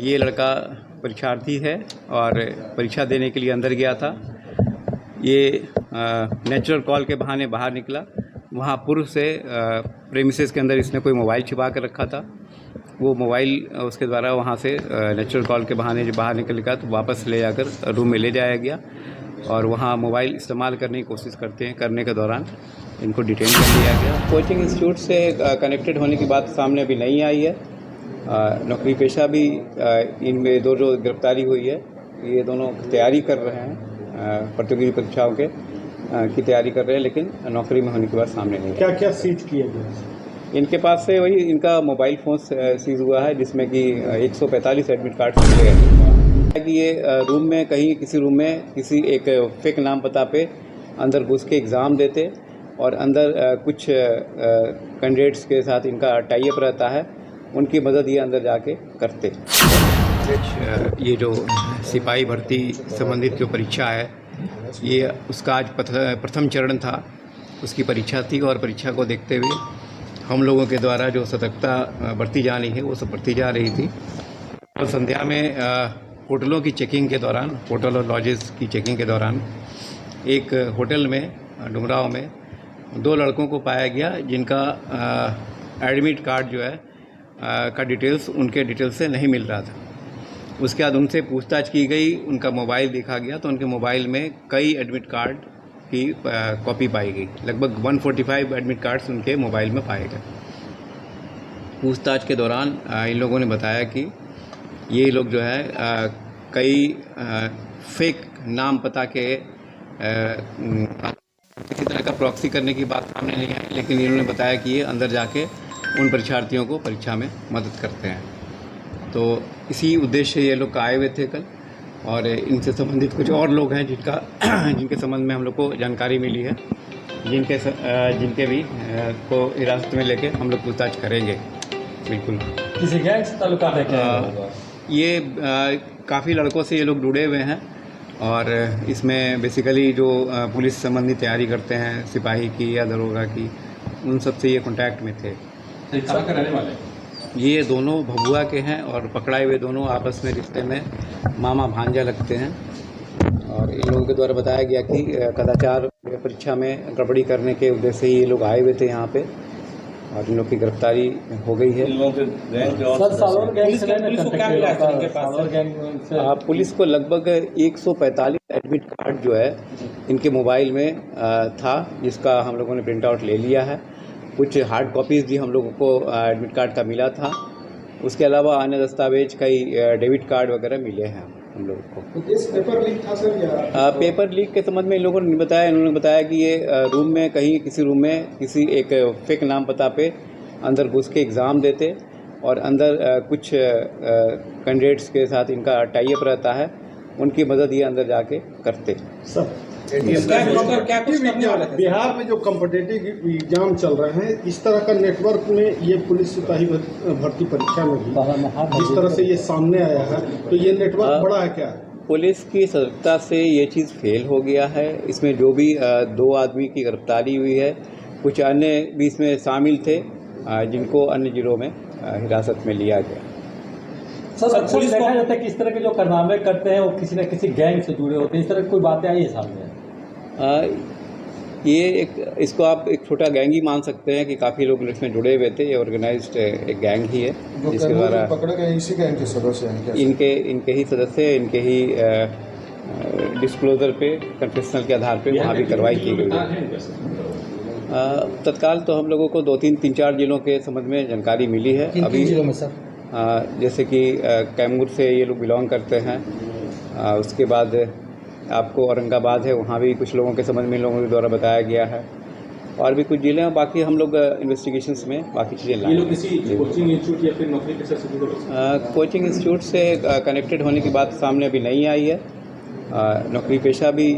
ये लड़का परीक्षार्थी है और परीक्षा देने के लिए अंदर गया था। ये नेचुरल कॉल के बहाने बाहर निकला। वहाँ पूर्व से प्रेमिसेस के अंदर इसने कोई मोबाइल छिपा कर रखा था। वो मोबाइल उसके द्वारा वहाँ से नेचुरल कॉल के बहाने जब बाहर निकल गया तो वापस ले जाकर रूम में ले जाया गया और वहाँ मोबाइल इस्तेमाल करने की कोशिश करने के दौरान इनको डिटेन कर लिया गया। कोचिंग इंस्टीट्यूट से कनेक्टेड होने की बात सामने अभी नहीं आई है। नौकरी पेशा भी इनमें दो जो गिरफ्तारी हुई है, ये दोनों तैयारी कर रहे हैं, प्रतियोगी परीक्षाओं के की तैयारी कर रहे हैं, लेकिन नौकरी में होने की बात सामने नहीं है। क्या क्या सीज किया गया? इनके पास से वही इनका मोबाइल फ़ोन सीज हुआ है, जिसमें कि 145 एडमिट कार्ड मिले हैं। कि ये रूम में कहीं किसी रूम में किसी एक फेक नाम पता पे अंदर घुस के एग्ज़ाम देते और अंदर कुछ कैंडिडेट्स के साथ इनका टाई अप रहता है, उनकी मदद ये अंदर जाके करते। ये जो सिपाही भर्ती संबंधित जो परीक्षा है, ये उसका आज प्रथम चरण था, उसकी परीक्षा थी और परीक्षा को देखते हुए हम लोगों के द्वारा जो सतर्कता बरती जानी है वो सब बरती जा रही थी। और संध्या में होटलों की चेकिंग के दौरान, होटल और लॉजेस की चेकिंग के दौरान एक होटल में डुमराव में दो लड़कों को पाया गया जिनका एडमिट कार्ड जो है का डिटेल्स उनके डिटेल्स से नहीं मिल रहा था। उसके बाद उनसे पूछताछ की गई, उनका मोबाइल देखा गया तो उनके मोबाइल में कई एडमिट कार्ड की कॉपी पाई गई। लगभग 145 एडमिट कार्ड्स उनके मोबाइल में पाए गए। पूछताछ के दौरान इन लोगों ने बताया कि ये लोग जो है कई फेक नाम पता के किसी तरह का प्रॉक्सी करने की बात सामने नहीं आई, लेकिन इन्होंने बताया कि ये अंदर जाके उन परीक्षार्थियों को परीक्षा में मदद करते हैं। तो इसी उद्देश्य से ये लोग आए हुए थे कल, और इनसे संबंधित कुछ और लोग हैं जिनके संबंध में हम लोग को जानकारी मिली है, जिनके भी को हिरासत में लेके हम लोग पूछताछ करेंगे। बिल्कुल। किसी गैंग से ताल्लुकात है क्या? ये काफ़ी लड़कों से ये लोग जुड़े हुए हैं और इसमें बेसिकली जो पुलिस संबंधी तैयारी करते हैं, सिपाही की या दरोगा की, उन सब से ये कांटेक्ट में थे। कहाँ के रहने वाले? ये दोनों भभुआ के हैं और पकड़ाए हुए दोनों आपस में रिश्ते में मामा भांजा लगते हैं। और इन लोगों के द्वारा बताया गया कि कदाचार परीक्षा में गड़बड़ी करने के उद्देश्य से ये लोग आए हुए थे यहाँ पे और इन लोग की गिरफ्तारी हो गई है। पुलिस को लगभग 145 एडमिट कार्ड जो है इनके मोबाइल में था, जिसका हम लोगों ने प्रिंट आउट ले लिया है। कुछ हार्ड कॉपीज़ भी हम लोगों को एडमिट कार्ड का मिला था। उसके अलावा अन्य दस्तावेज कई डेबिट कार्ड वगैरह मिले हैं हम लोगों को। पेपर लीक था सर या? पेपर लीक के संबंध में इन लोगों ने बताया, इन्होंने बताया कि ये रूम में कहीं किसी रूम में किसी एक फेक नाम पता पे अंदर घुस के एग्ज़ाम देते और अंदर कुछ कैंडिडेट्स के साथ इनका टाई अप रहता है, उनकी मदद ये अंदर जाके करते। बिहार में जो कॉम्पिटिटिव एग्जाम चल रहे हैं, इस तरह का नेटवर्क में ये पुलिस सिपाही भर्ती परीक्षा में भी जिस तरह से ये सामने आया है, तो ये नेटवर्क बड़ा है क्या? पुलिस की सतर्कता से ये चीज़ फेल हो गया है। इसमें जो भी 2 आदमी की गिरफ्तारी हुई है, कुछ अन्य भी इसमें शामिल थे जिनको अन्य जिलों में हिरासत में लिया गया। सर पुलिस देखा जाता है कि इस तरह के जो कारनामे करते हैं वो किसी न किसी गैंग से जुड़े होते हैं, इस तरह की कोई बातें आई है सामने? ये इसको आप एक छोटा गैंग ही मान सकते हैं कि काफ़ी लोग इसमें जुड़े हुए थे। ये ऑर्गेनाइज्ड एक गैंग ही है जिसके द्वारा पकड़े गए इसी गैंग के सदस्य हैं। इनके ही सदस्य, इनके ही डिस्क्लोजर पे, कन्फेशनल के आधार पे वहाँ भी कार्रवाई की गई है। तत्काल तो हम लोगों को 3-4 जिलों के संबंध में जानकारी मिली है। अभी जिलों में सर जैसे कि कैमूर से ये लोग बिलोंग करते हैं। उसके बाद आपको औरंगाबाद है, वहाँ भी कुछ लोगों के संबंध में लोगों के द्वारा बताया गया है, और भी कुछ जिले हैं। बाकी हम लोग इन्वेस्टिगेशंस में बाकी चीज़ें लाए। ये लोग किसी कोचिंग इंस्टीट्यूट या फिर नौकरी पेशा से जुड़े हैं? कोचिंग इंस्टीट्यूट से कनेक्टेड होने की बात सामने अभी नहीं आई है। नौकरी पेशा भी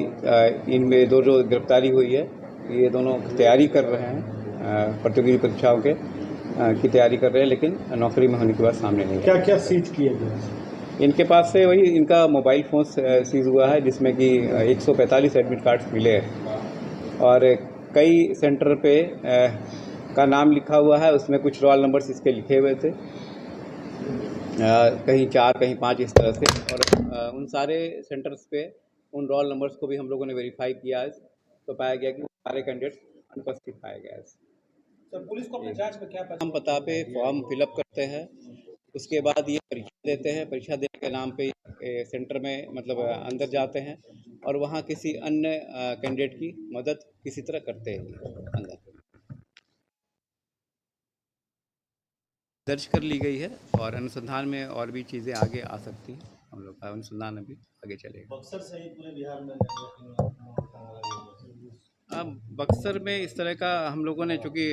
इनमें दो जो गिरफ्तारी हुई है, ये दोनों तैयारी कर रहे हैं, प्रतियोगी परीक्षाओं के की तैयारी कर रहे हैं, लेकिन नौकरी में होने की बात सामने नहीं है। क्या क्या सीज किया गया? इनके पास से वही इनका मोबाइल फ़ोन सीज हुआ है, जिसमें कि 145 एडमिट कार्ड्स मिले हैं और कई सेंटर पे का नाम लिखा हुआ है, उसमें कुछ रोल नंबर्स इसके लिखे हुए थे। कहीं 4 कहीं 5 इस तरह से। और उन सारे सेंटर्स पे उन रोल नंबर्स को भी हम लोगों ने वेरीफाई किया है, तो पाया गया कि सारे कैंडिडेट्स अनुपस्थित पाए गए। सर पुलिस को अपनी जांच में क्या हम पता पे फॉर्म फिलअप करते हैं, उसके बाद ये परीक्षा देते हैं। परीक्षा देने के नाम पे सेंटर में मतलब अंदर जाते हैं और वहाँ किसी अन्य कैंडिडेट की मदद किसी तरह करते हैं अंदर। दर्ज कर ली गई है और अनुसंधान में और भी चीज़ें आगे आ सकती हैं। हम लोग का अनुसंधान अभी आगे चलेगा। बक्सर सहित पूरे बिहार में अब बक्सर में इस तरह का हम लोगों ने चूँकि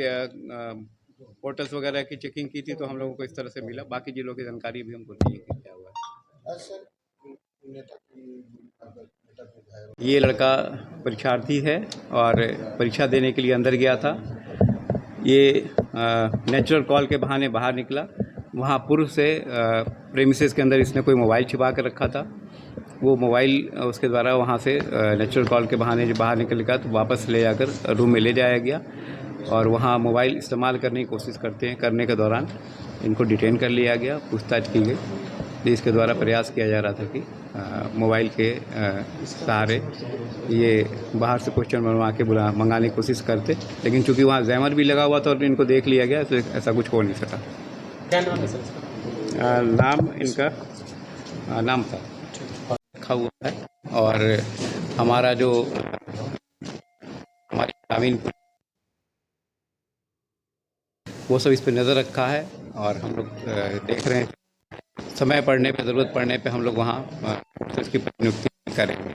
पोर्टल्स वगैरह की चेकिंग की थी, तो हम लोगों को इस तरह से मिला। बाकी जिलों की जानकारी भी हमको नहीं है कि क्या हुआ है। ये लड़का परीक्षार्थी है और परीक्षा देने के लिए अंदर गया था। ये नेचुरल कॉल के बहाने बाहर निकला। वहाँ पूर्व से प्रेमिसेस के अंदर इसने कोई मोबाइल छिपा कर रखा था। वो मोबाइल उसके द्वारा वहाँ से नेचुरल कॉल के बहाने जब बाहर निकल गया तो वापस ले जाकर रूम में ले जाया गया और वहाँ मोबाइल इस्तेमाल करने की कोशिश करने के दौरान इनको डिटेन कर लिया गया, पूछताछ की गई। इसके द्वारा प्रयास किया जा रहा था कि मोबाइल के सहारे ये बाहर से क्वेश्चन बनवा के मंगाने की कोशिश करते, लेकिन चूंकि वहाँ जैमर भी लगा हुआ था और इनको देख लिया गया तो ऐसा कुछ हो नहीं सका। क्या नाम है सर? नाम इनका नाम था रखा हुआ है और हमारा जो हमारी ग्रामीण वो सब इस पर नज़र रखा है और हम लोग देख रहे हैं। समय पड़ने पे, ज़रूरत पड़ने पे हम लोग वहाँ इसकी नियुक्ति करेंगे।